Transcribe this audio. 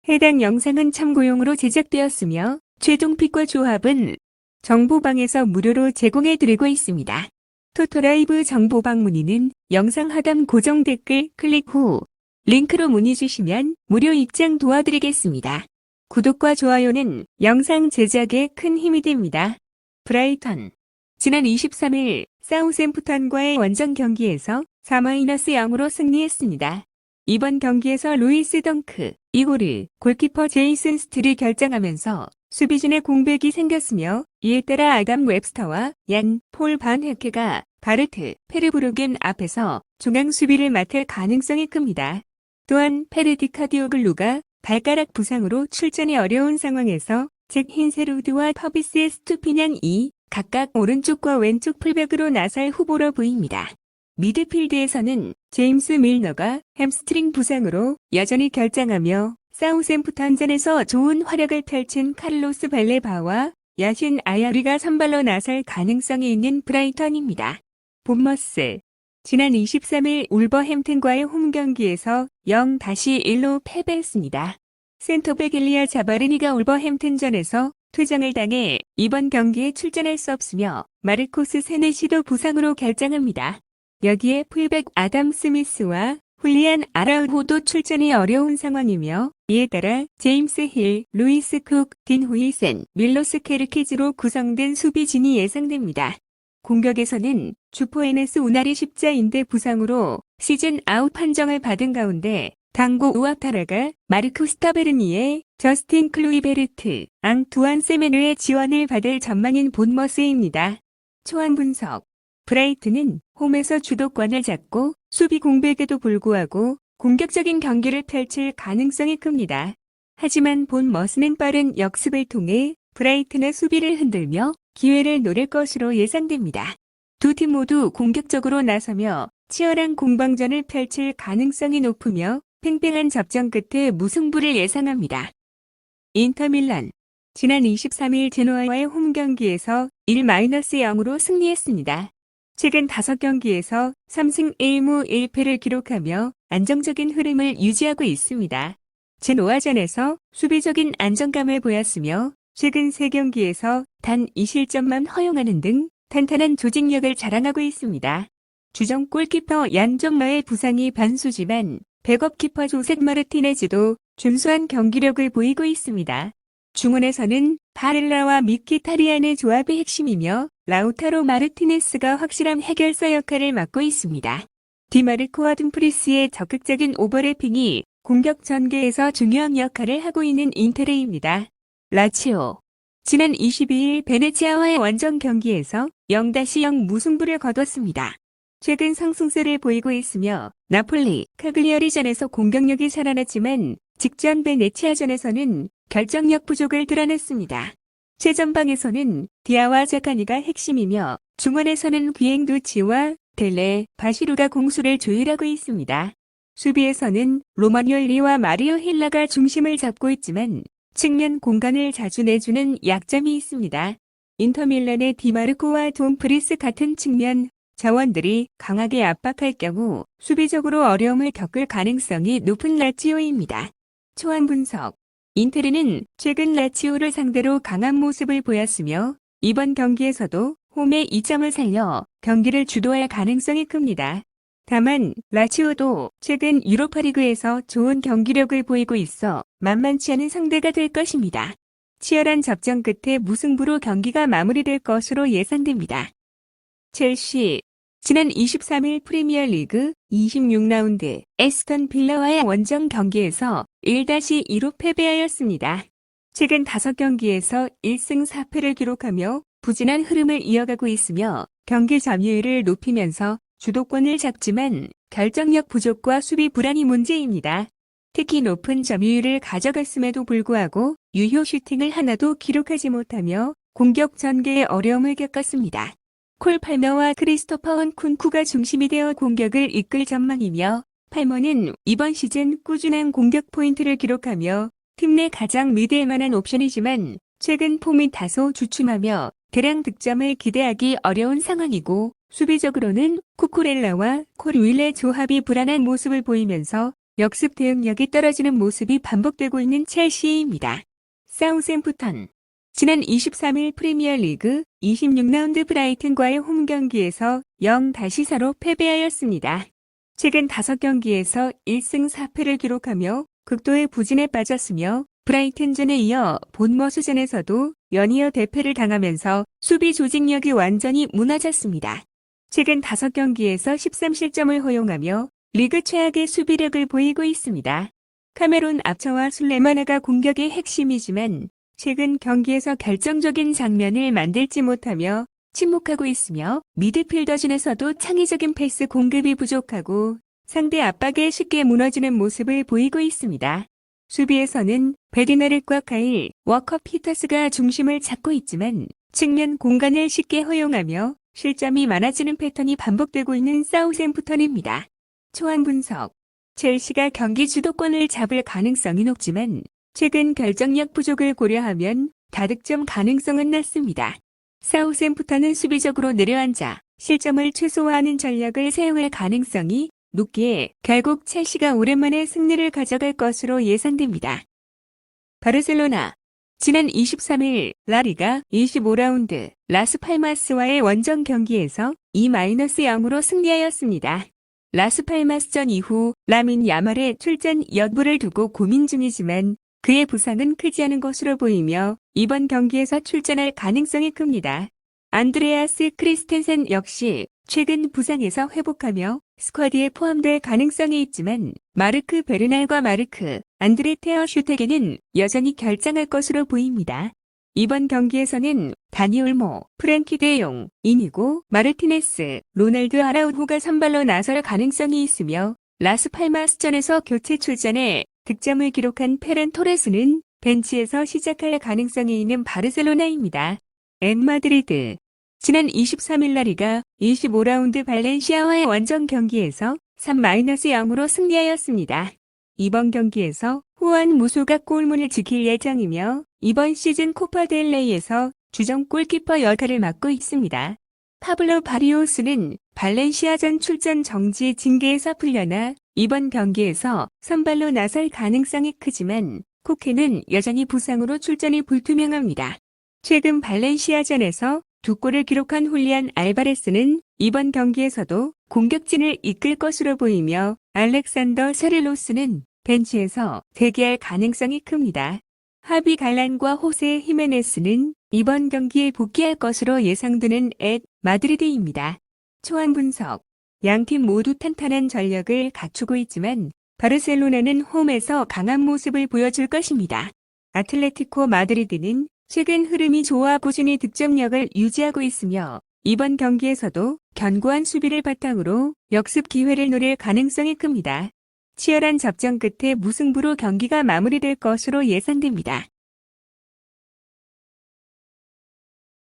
해당 영상은 참고용으로 제작되었으며 최종 픽과 조합은 정보방에서 무료로 제공해드리고 있습니다. 토토라이브 정보방 문의는 영상 하단 고정 댓글 클릭 후 링크로 문의 주시면 무료 입장 도와드리겠습니다. 구독과 좋아요는 영상 제작에 큰 힘이 됩니다. 브라이턴. 지난 23일 사우샘프턴과의 원정 경기에서 4-0으로 승리했습니다. 이번 경기에서 루이스 덩크, 이고르, 골키퍼 제이슨 스틸이 결정하면서 수비진의 공백이 생겼으며 이에 따라 아담 웹스터와 얀, 폴 반 헤케가 바르트, 페르브루겐 앞에서 중앙 수비를 맡을 가능성이 큽니다. 또한 페르디카디오글루가 발가락 부상으로 출전이 어려운 상황에서 잭 힌세루드와 퍼비스 스투피냥이 각각 오른쪽과 왼쪽 풀백으로 나설 후보로 보입니다. 미드필드에서는 제임스 밀너가 햄스트링 부상으로 여전히 결장하며 사우샘프턴전에서 좋은 활약을 펼친 카를로스 발레바와 야신 아야리가 선발로 나설 가능성이 있는 브라이턴입니다. 본머스. 지난 23일 울버햄튼과의 홈경기에서 0-1로 패배했습니다. 센터백 일리아 자바르니가 울버햄튼전에서 퇴장을 당해 이번 경기에 출전할 수 없으며 마르코스 세네시도 부상으로 결장합니다. 여기에 풀백 아담 스미스와 훌리안 아라우호도 출전이 어려운 상황이며 이에 따라 제임스 힐, 루이스 쿡, 딘 후이센, 밀로스 케르키즈로 구성된 수비진이 예상됩니다. 공격에서는 주포에네스 우나리 십자인대 부상으로 시즌 아웃 판정을 받은 가운데 당고 우아타라가 마르크 스타베르니의 저스틴 클루이베르트, 앙투안 세메르의 지원을 받을 전망인 본머스입니다. 초안 분석. 브라이튼은 홈에서 주도권을 잡고 수비 공백에도 불구하고 공격적인 경기를 펼칠 가능성이 큽니다. 하지만 본머스는 빠른 역습을 통해 브라이튼의 수비를 흔들며 기회를 노릴 것으로 예상됩니다. 두 팀 모두 공격적으로 나서며 치열한 공방전을 펼칠 가능성이 높으며 팽팽한 접전 끝에 무승부를 예상합니다. 인터밀란. 지난 23일 제노아와의 홈경기에서 1-0으로 승리했습니다. 최근 5경기에서 3승 1무 1패를 기록하며 안정적인 흐름을 유지하고 있습니다. 제노아전에서 수비적인 안정감을 보였으며 최근 3경기에서 단 2실점만 허용하는 등 탄탄한 조직력을 자랑하고 있습니다. 주전 골키퍼 얀 정러의 부상이 변수지만 백업 키퍼 조색 마르티네즈도 준수한 경기력을 보이고 있습니다. 중원에서는 바렐라와 미키타리안의 조합이 핵심이며 라우타로 마르티네스가 확실한 해결사 역할을 맡고 있습니다. 디마르코와 dum프리스의 적극적인 오버래핑이 공격 전개에서 중요한 역할을 하고 있는 인테르입니다. 라치오. 지난 22일 베네치아와의 원정 경기에서 0-0 무승부를 거뒀습니다. 최근 상승세를 보이고 있으며 나폴리, 카글리아리전에서 공격력이 살아났지만 직전 베네치아전에서는 결정력 부족을 드러냈습니다. 최전방에서는 디아와 자카니가 핵심이며 중원에서는 귀행두치와 델레, 바시루가 공수를 조율하고 있습니다. 수비에서는 로마뉴얼리와 마리오 힐라가 중심을 잡고 있지만 측면 공간을 자주 내주는 약점이 있습니다. 인터밀란의 디마르코와 돔프리스 같은 측면 자원들이 강하게 압박할 경우 수비적으로 어려움을 겪을 가능성이 높은 라치오입니다. 초안 분석. 인테르는 최근 라치오를 상대로 강한 모습을 보였으며 이번 경기에서도 홈에 2점을 살려 경기를 주도할 가능성이 큽니다. 다만 라치오도 최근 유로파리그에서 좋은 경기력을 보이고 있어 만만치 않은 상대가 될 것입니다. 치열한 접전 끝에 무승부로 경기가 마무리될 것으로 예상됩니다. 첼시. 지난 23일 프리미어리그 26라운드 에스턴 빌라와의 원정 경기에서 1-2로 패배하였습니다. 최근 5경기에서 1승 4패를 기록하며 부진한 흐름을 이어가고 있으며 경기 점유율을 높이면서 주도권을 잡지만 결정력 부족과 수비 불안이 문제입니다. 특히 높은 점유율을 가져갔음에도 불구하고 유효 슈팅을 하나도 기록하지 못하며 공격 전개에 어려움을 겪었습니다. 콜 팔머와 크리스토퍼 헌쿤쿠가 중심이 되어 공격을 이끌 전망이며 팔머는 이번 시즌 꾸준한 공격 포인트를 기록하며 팀 내 가장 믿을 만한 옵션이지만 최근 폼이 다소 주춤하며 대량 득점을 기대하기 어려운 상황이고 수비적으로는 쿠쿠렐라와 콜 윌레 조합이 불안한 모습을 보이면서 역습 대응력이 떨어지는 모습이 반복되고 있는 첼시입니다. 사우샘프턴. 지난 23일 프리미어리그 26라운드 브라이튼과의 홈 경기에서 0-4로 패배하였습니다. 최근 5경기에서 1승 4패를 기록하며 극도의 부진에 빠졌으며 브라이튼전에 이어 본머스전에서도 연이어 대패를 당하면서 수비 조직력이 완전히 무너졌습니다. 최근 5경기에서 13실점을 허용하며 리그 최악의 수비력을 보이고 있습니다. 카메론 압처와 술레마나가 공격의 핵심이지만 최근 경기에서 결정적인 장면을 만들지 못하며 침묵하고 있으며 미드필더진에서도 창의적인 패스 공급이 부족하고 상대 압박에 쉽게 무너지는 모습을 보이고 있습니다. 수비에서는 베디나르과 카일, 워커 피터스가 중심을 잡고 있지만 측면 공간을 쉽게 허용하며 실점이 많아지는 패턴이 반복되고 있는 사우샘프턴입니다. 초안 분석. 첼시가 경기 주도권을 잡을 가능성이 높지만 최근 결정력 부족을 고려하면 다득점 가능성은 낮습니다. 사우샘프턴은 수비적으로 내려앉아 실점을 최소화하는 전략을 사용할 가능성이 높기에 결국 첼시가 오랜만에 승리를 가져갈 것으로 예상됩니다. 바르셀로나. 지난 23일 라리가 25라운드 라스팔마스와의 원정 경기에서 2-0으로 승리하였습니다. 라스팔마스전 이후 라민 야말의 출전 여부를 두고 고민 중이지만 그의 부상은 크지 않은 것으로 보이며 이번 경기에서 출전할 가능성이 큽니다. 안드레아스 크리스텐센 역시 최근 부상에서 회복하며 스쿼드에 포함될 가능성이 있지만 마르크 베르날과 마르크 안드레 테어 슈테게는 여전히 결장할 것으로 보입니다. 이번 경기에서는 다니 올모, 프랭키 데용, 이니고, 마르티네스, 로날드 아라우호가 선발로 나설 가능성이 있으며 라스팔마스전에서 교체 출전해 득점을 기록한 페란 토레스는 벤치에서 시작할 가능성이 있는 바르셀로나입니다. 마드리드. 지난 23일 라리가 25라운드 발렌시아와의 원정 경기에서 3-0으로 승리하였습니다. 이번 경기에서 후안 무소가 골문을 지킬 예정이며 이번 시즌 코파 델 레이에서 주전 골키퍼 역할을 맡고 있습니다. 파블로 바리오스는 발렌시아전 출전 정지 징계에서 풀려나 이번 경기에서 선발로 나설 가능성이 크지만 코케는 여전히 부상으로 출전이 불투명합니다. 최근 발렌시아전에서 2골을 기록한 훌리안 알바레스는 이번 경기에서도 공격진을 이끌 것으로 보이며 알렉산더 세르로스는 벤치에서 대기할 가능성이 큽니다. 하비 갈란과 호세 히메네스는 이번 경기에 복귀할 것으로 예상되는 마드리드입니다. 초안 분석. 양팀 모두 탄탄한 전력을 갖추고 있지만 바르셀로나는 홈에서 강한 모습을 보여줄 것입니다. 아틀레티코 마드리드는 최근 흐름이 좋아 꾸준히 득점력을 유지하고 있으며 이번 경기에서도 견고한 수비를 바탕으로 역습 기회를 노릴 가능성이 큽니다. 치열한 접전 끝에 무승부로 경기가 마무리될 것으로 예상됩니다.